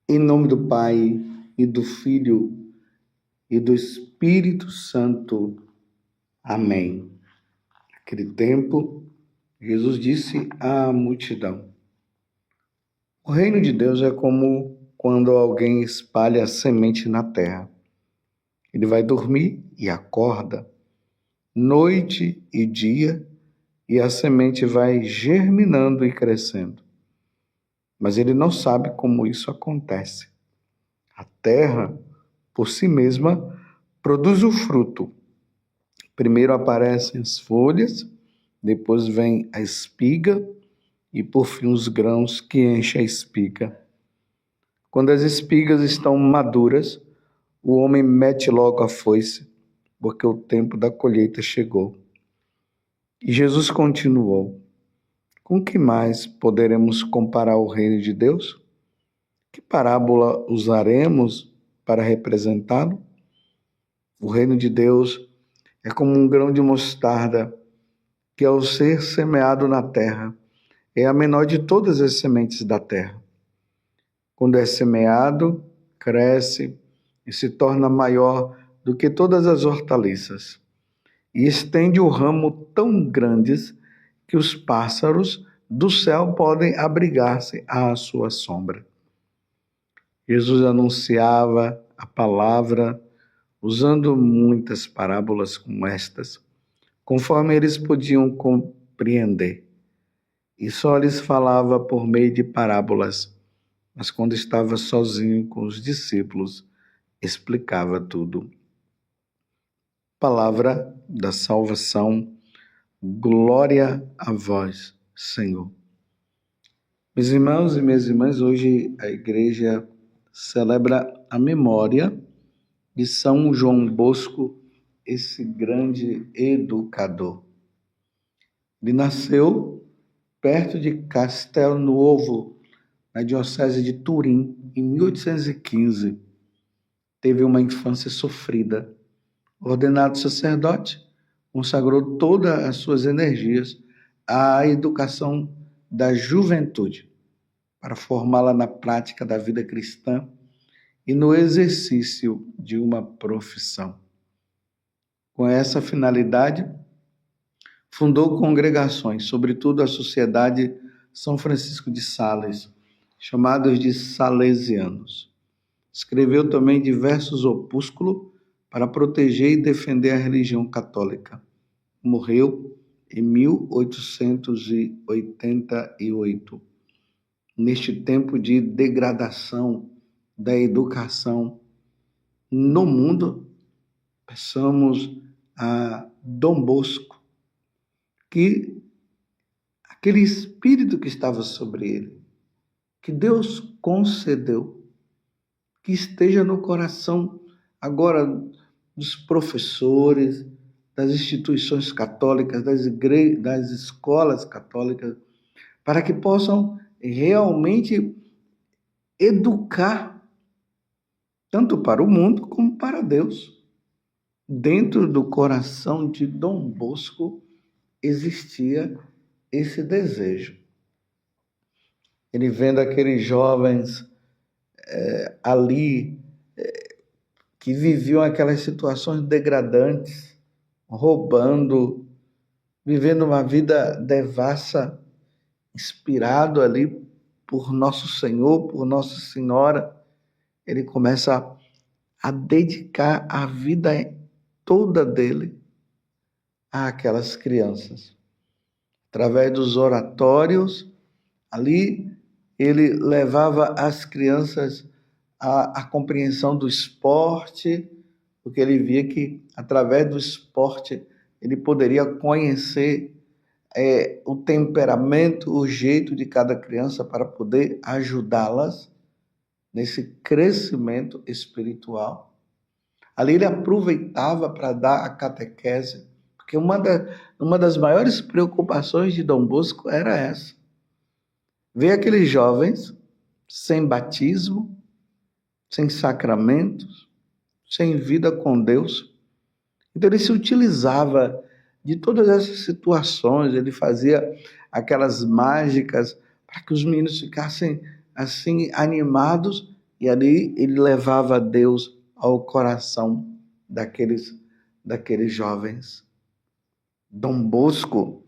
Em nome do Pai, e do Filho, e do Espírito Santo. Amém. Naquele tempo, Jesus disse à multidão: o reino de Deus é como quando alguém espalha a semente na terra. Ele vai dormir e acorda, noite e dia, e a semente vai germinando e crescendo. Mas ele não sabe como isso acontece. A terra, por si mesma, produz o fruto. Primeiro aparecem as folhas, depois vem a espiga e, por fim, os grãos que enchem a espiga. Quando as espigas estão maduras, o homem mete logo a foice, porque o tempo da colheita chegou. E Jesus continuou: com que mais poderemos comparar o reino de Deus? Que parábola usaremos para representá-lo? O reino de Deus é como um grão de mostarda que, ao ser semeado na terra, é a menor de todas as sementes da terra. Quando é semeado, cresce e se torna maior do que todas as hortaliças, e estende o ramo tão grandes que os pássaros do céu podem abrigar-se à sua sombra. Jesus anunciava a palavra usando muitas parábolas como estas, conforme eles podiam compreender. E só lhes falava por meio de parábolas, mas quando estava sozinho com os discípulos, explicava tudo. Palavra da salvação, glória a vós, Senhor. Meus irmãos e minhas irmãs, hoje a igreja celebra a memória de São João Bosco, esse grande educador. Ele nasceu perto de Castelnuovo, na diocese de Turim, em 1815. Teve uma infância sofrida. Ordenado sacerdote, consagrou todas as suas energias à educação da juventude, para formá-la na prática da vida cristã e no exercício de uma profissão. Com essa finalidade, fundou congregações, sobretudo a Sociedade São Francisco de Sales, chamados de salesianos. Escreveu também diversos opúsculos para proteger e defender a religião católica. Morreu em 1888. Neste tempo de degradação da educação no mundo, peçamos a Dom Bosco que aquele espírito que estava sobre ele, que Deus concedeu, que esteja no coração agora dos professores, das instituições católicas, das escolas católicas, para que possam realmente educar tanto para o mundo como para Deus. Dentro do coração de Dom Bosco existia esse desejo. Ele vendo aqueles jovens ali que viviam aquelas situações degradantes, roubando, vivendo uma vida devassa, inspirado ali por Nosso Senhor, por Nossa Senhora, ele começa a dedicar a vida toda dele àquelas crianças. Através dos oratórios, ali ele levava as crianças à compreensão do esporte, porque ele via que, através do esporte, ele poderia conhecer o temperamento, o jeito de cada criança para poder ajudá-las nesse crescimento espiritual. Ali ele aproveitava para dar a catequese, porque uma das maiores preocupações de Dom Bosco era essa. Ver aqueles jovens sem batismo, sem sacramentos, sem vida com Deus. Então ele se utilizava de todas essas situações, ele fazia aquelas mágicas para que os meninos ficassem assim animados E ali ele levava Deus ao coração daqueles jovens. Dom Bosco,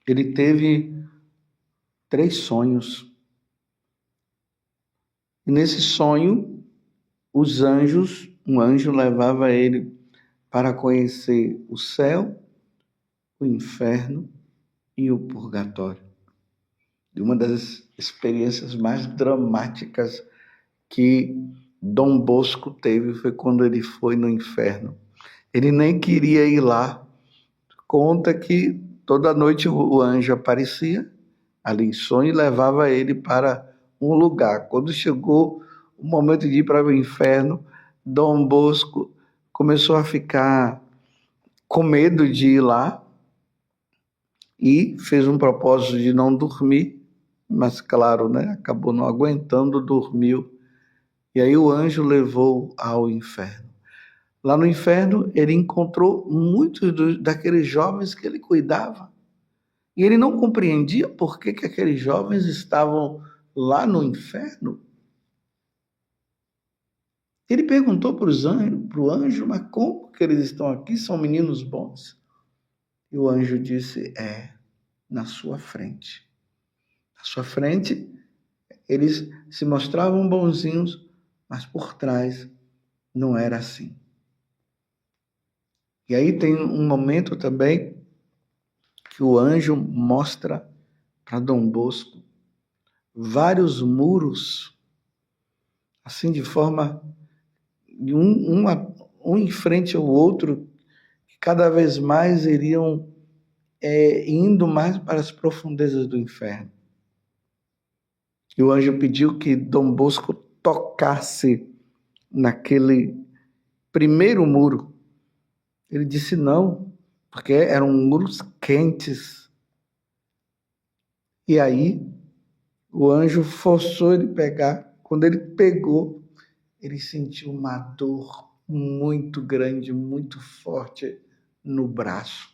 ele teve 3 sonhos. E nesse sonho, um anjo levava ele para conhecer o céu, o inferno e o purgatório. E uma das experiências mais dramáticas que Dom Bosco teve foi quando ele foi no inferno. Ele nem queria ir lá. Conta que toda noite o anjo aparecia ali em sonho e levava ele para um lugar. Quando chegou o momento de ir para o inferno, Dom Bosco começou a ficar com medo de ir lá e fez um propósito de não dormir, mas claro, né, acabou não aguentando, dormiu. E aí o anjo levou ao inferno. Lá no inferno, ele encontrou muitos daqueles jovens que ele cuidava. E ele não compreendia por que aqueles jovens estavam lá no inferno. Ele perguntou para o anjo, mas como que eles estão aqui? São meninos bons? E o anjo disse, na sua frente. Na sua frente, eles se mostravam bonzinhos, mas por trás não era assim. E aí tem um momento também que o anjo mostra para Dom Bosco vários muros, assim de forma de um em frente ao outro, que cada vez mais iriam indo mais para as profundezas do inferno. E o anjo pediu que Dom Bosco tocasse naquele primeiro muro. Ele disse não, porque eram muros quentes. E aí o anjo forçou ele pegar. Quando ele pegou, ele sentiu uma dor muito grande, muito forte no braço.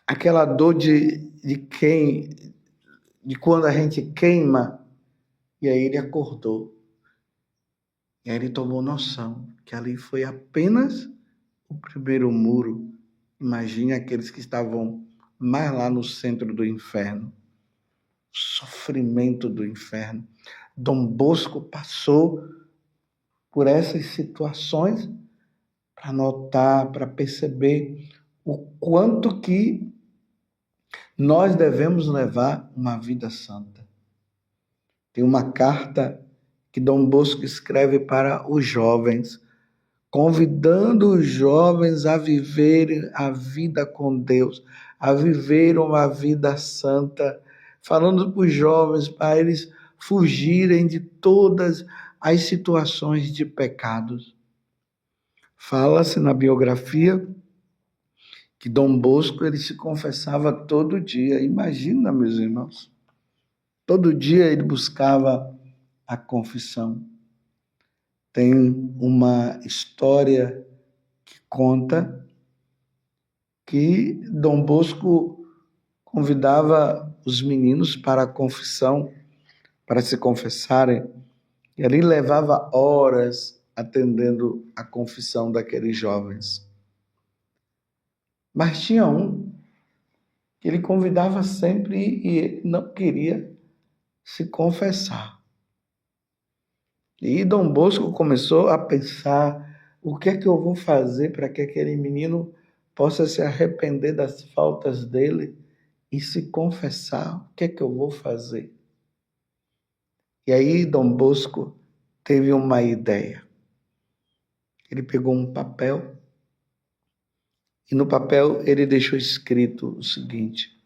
Aquela dor de quando a gente queima. E aí ele acordou. E aí ele tomou noção que ali foi apenas o primeiro muro. Imagine aqueles que estavam mais lá no centro do inferno. O sofrimento do inferno. Dom Bosco passou por essas situações para notar, para perceber o quanto que nós devemos levar uma vida santa. Tem uma carta que Dom Bosco escreve para os jovens, convidando os jovens a viverem a vida com Deus, a viver uma vida santa, falando para os jovens para eles fugirem de todas as situações de pecados. Fala-se na biografia que Dom Bosco ele se confessava todo dia. Imagina, meus irmãos. Todo dia ele buscava a confissão. Tem uma história que conta que Dom Bosco convidava os meninos para a confissão, para se confessarem, e ali levava horas atendendo a confissão daqueles jovens. Mas tinha um que ele convidava sempre e ele não queria se confessar. E Dom Bosco começou a pensar o que é que eu vou fazer para que aquele menino possa se arrepender das faltas dele e se confessar. O que é que eu vou fazer? E aí Dom Bosco teve uma ideia. Ele pegou um papel e no papel ele deixou escrito o seguinte: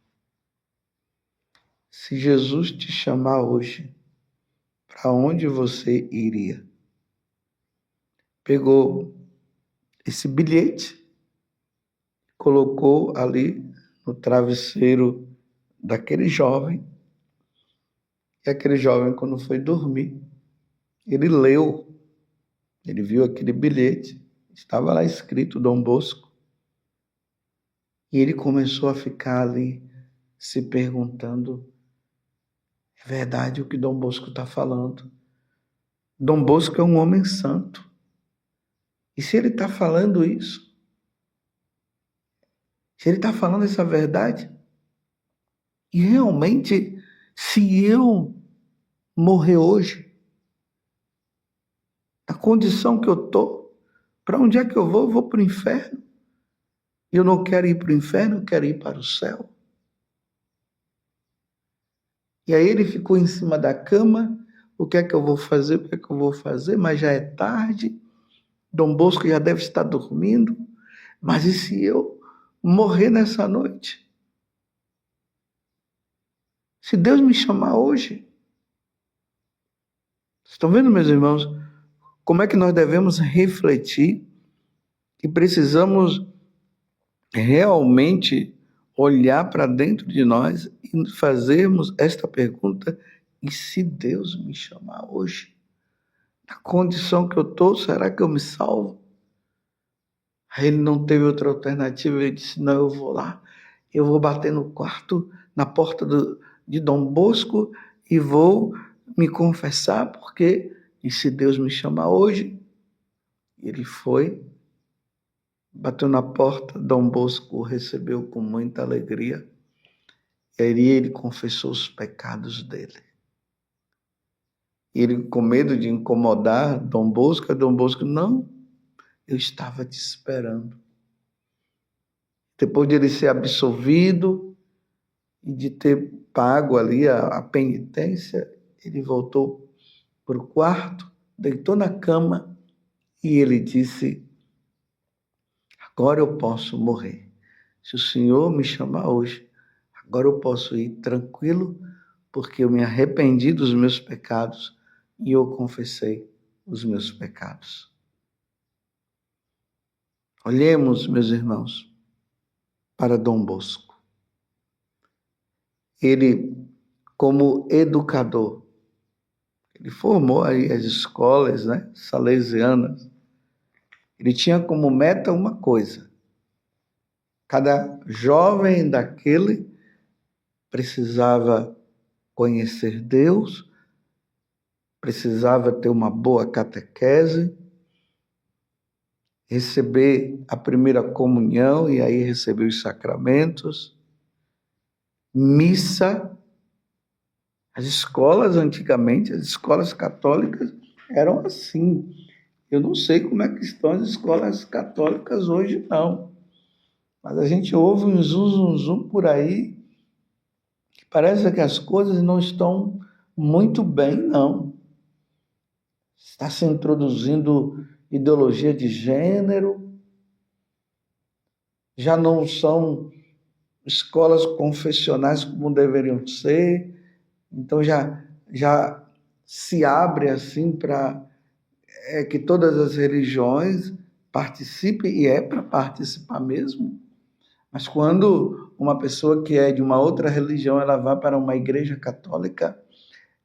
se Jesus te chamar hoje, para onde você iria? Pegou esse bilhete, colocou ali no travesseiro daquele jovem, e aquele jovem, quando foi dormir, ele leu, ele viu aquele bilhete, estava lá escrito Dom Bosco, e ele começou a ficar ali se perguntando, É verdade o que Dom Bosco está falando. Dom Bosco é um homem santo. E se ele está falando isso, se ele está falando essa verdade, e realmente, se eu morrer hoje, na condição que eu estou, para onde é que eu vou? Eu vou para o inferno. Eu não quero ir para o inferno, eu quero ir para o céu. E aí ele ficou em cima da cama. O que é que eu vou fazer? O que é que eu vou fazer? Mas já é tarde. Dom Bosco já deve estar dormindo. Mas e se eu morrer nessa noite? Se Deus me chamar hoje? Estão vendo, meus irmãos, como é que nós devemos refletir e precisamos realmente olhar para dentro de nós e fazermos esta pergunta: e se Deus me chamar hoje? Na condição que eu estou, será que eu me salvo? Aí ele não teve outra alternativa, ele disse: não, eu vou lá, eu vou bater no quarto, na porta de Dom Bosco e vou me confessar, porque, e se Deus me chamar hoje? Ele foi, bateu na porta, Dom Bosco o recebeu com muita alegria, e aí ele confessou os pecados dele. Ele, com medo de incomodar Dom Bosco, não, eu estava te esperando. Depois de ele ser absolvido e de ter pago ali a penitência, ele voltou para o quarto, deitou na cama e ele disse: agora eu posso morrer. Se o Senhor me chamar hoje, agora eu posso ir tranquilo, porque eu me arrependi dos meus pecados e eu confessei os meus pecados. Olhemos, meus irmãos, para Dom Bosco. Ele, como educador, ele formou aí as escolas, né, salesianas. Ele tinha como meta uma coisa: cada jovem daquele precisava conhecer Deus, precisava ter uma boa catequese, receber a primeira comunhão e aí receber os sacramentos, missa. As escolas antigamente, as escolas católicas eram assim. Eu não sei como é que estão as escolas católicas hoje, não. Mas a gente ouve um zum por aí, que parece que as coisas não estão muito bem, não. Está se introduzindo ideologia de gênero, já não são escolas confessionais como deveriam ser, então já se abre assim para que todas as religiões participem, e é para participar mesmo. Mas quando uma pessoa que é de uma outra religião, ela vai para uma igreja católica,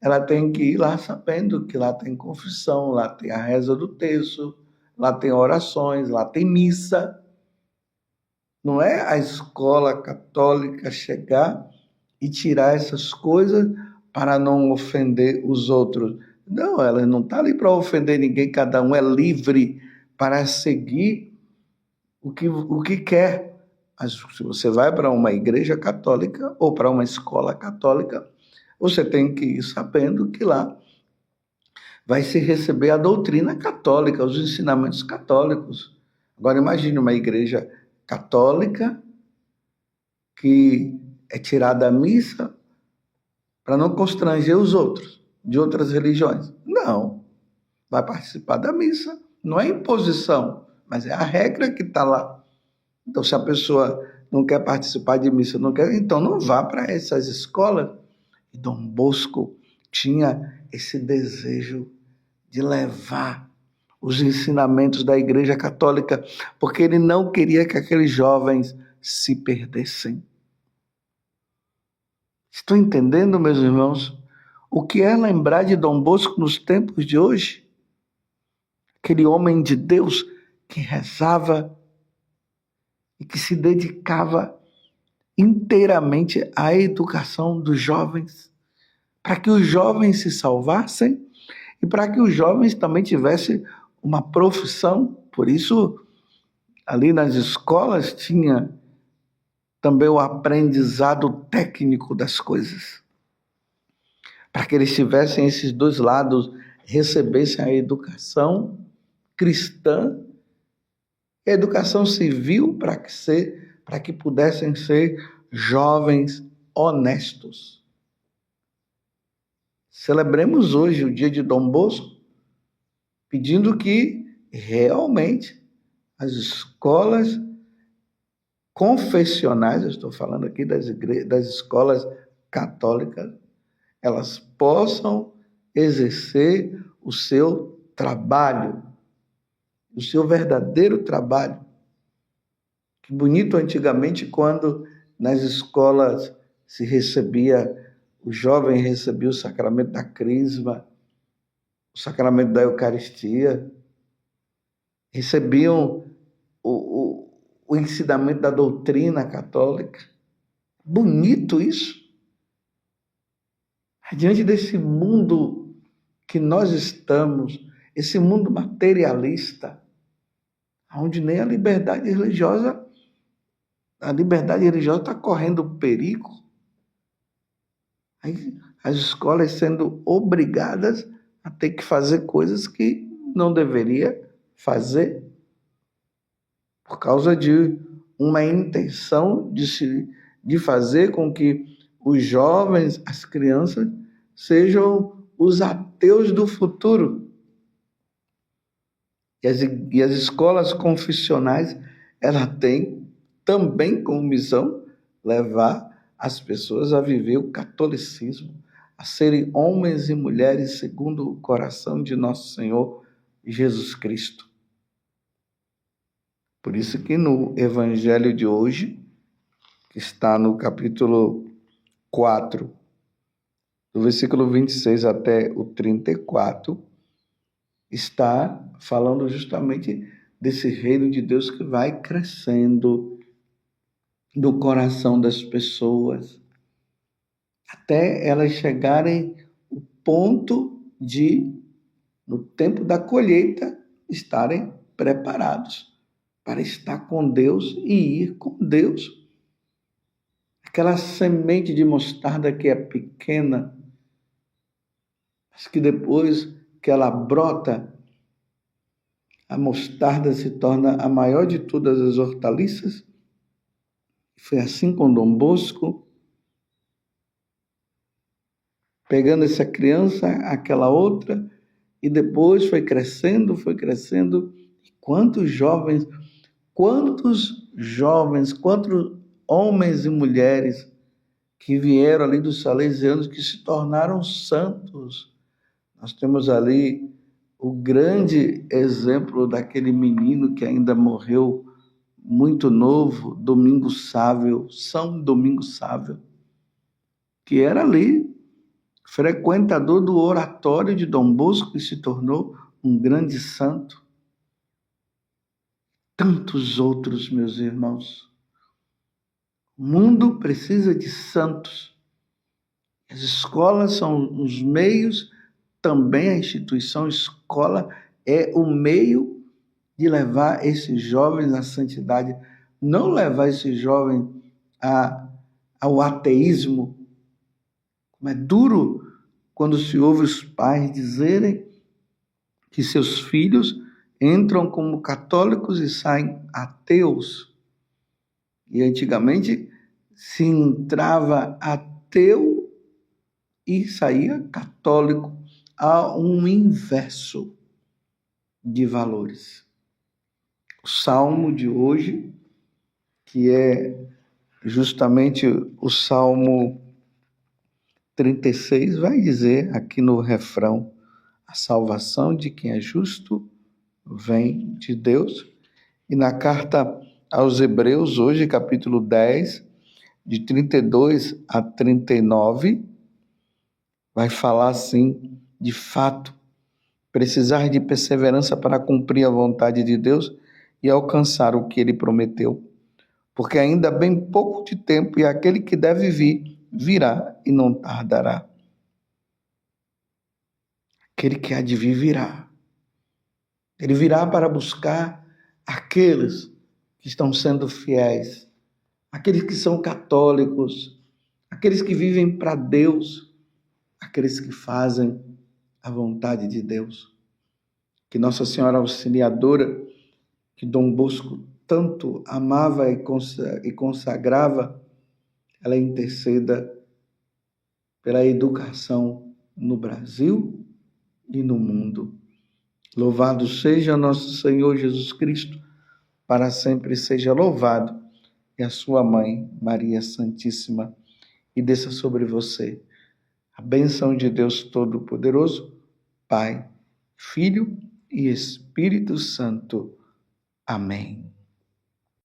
ela tem que ir lá sabendo que lá tem confissão, lá tem a reza do terço, lá tem orações, lá tem missa. Não é a escola católica chegar e tirar essas coisas para não ofender os outros. Não, ela não está ali para ofender ninguém, cada um é livre para seguir o que quer. Mas se você vai para uma igreja católica ou para uma escola católica, você tem que ir sabendo que lá vai se receber a doutrina católica, os ensinamentos católicos. Agora imagine uma igreja católica que é tirada a missa para não constranger os outros de outras religiões. Não, vai participar da missa, não é imposição, mas é a regra que está lá. Então, se a pessoa não quer participar de missa, não quer, então não vá para essas escolas. E Dom Bosco tinha esse desejo de levar os ensinamentos da Igreja Católica, porque ele não queria que aqueles jovens se perdessem. Estão entendendo, meus irmãos? O que é lembrar de Dom Bosco nos tempos de hoje? Aquele homem de Deus que rezava e que se dedicava inteiramente à educação dos jovens, para que os jovens se salvassem e para que os jovens também tivessem uma profissão. Por isso, ali nas escolas tinha também o aprendizado técnico das coisas, para que eles tivessem esses dois lados, recebessem a educação cristã e a educação civil para que pudessem ser jovens honestos. Celebremos hoje o dia de Dom Bosco, pedindo que realmente as escolas confessionais, eu estou falando aqui das escolas católicas, elas possam exercer o seu trabalho, o seu verdadeiro trabalho. Que bonito antigamente, quando nas escolas se recebia, o jovem recebia o sacramento da crisma, o sacramento da Eucaristia, recebiam o ensinamento da doutrina católica. Bonito isso. Diante desse mundo que nós estamos, esse mundo materialista, onde nem a liberdade religiosa está correndo perigo. Aí, as escolas sendo obrigadas a ter que fazer coisas que não deveria fazer, por causa de uma intenção de fazer com que os jovens, as crianças, sejam os ateus do futuro. E as escolas confessionais, ela tem também como missão levar as pessoas a viver o catolicismo, a serem homens e mulheres segundo o coração de nosso Senhor Jesus Cristo. Por isso que no Evangelho de hoje, que está no capítulo 4, do versículo 26 até o 34, está falando justamente desse reino de Deus que vai crescendo no coração das pessoas, até elas chegarem ao ponto de, no tempo da colheita, estarem preparados para estar com Deus e ir com Deus. Aquela semente de mostarda que é pequena, mas que depois que ela brota, a mostarda se torna a maior de todas as hortaliças. Foi assim com Dom Bosco, pegando essa criança, aquela outra, e depois foi crescendo. Quantos homens e mulheres que vieram ali dos salesianos, que se tornaram santos. Nós temos ali o grande exemplo daquele menino que ainda morreu muito novo, São Domingos Sávio, que era ali frequentador do oratório de Dom Bosco e se tornou um grande santo. Tantos outros, meus irmãos. O mundo precisa de santos. As escolas são os meios, também a instituição escola é o meio de levar esses jovens à santidade, não levar esses jovens ao ateísmo. Como é duro quando se ouve os pais dizerem que seus filhos entram como católicos e saem ateus. E antigamente se entrava ateu e saía católico, a um inverso de valores. O salmo de hoje, que é justamente o Salmo 36, vai dizer aqui no refrão: a salvação de quem é justo vem de Deus. E na carta aos Hebreus, hoje, capítulo 10, de 32 a 39, vai falar assim: de fato, precisar de perseverança para cumprir a vontade de Deus e alcançar o que ele prometeu. Porque ainda bem pouco de tempo, e aquele que deve vir, virá e não tardará. aquele que há de vir virá. Ele virá para buscar aqueles que estão sendo fiéis, aqueles que são católicos, aqueles que vivem para Deus, aqueles que fazem a vontade de Deus. Que Nossa Senhora Auxiliadora, que Dom Bosco tanto amava e consagrava, ela interceda pela educação no Brasil e no mundo. Louvado seja nosso Senhor Jesus Cristo, para sempre seja louvado, e a sua mãe, Maria Santíssima, e desça sobre você a bênção de Deus Todo-Poderoso, Pai, Filho e Espírito Santo. Amém.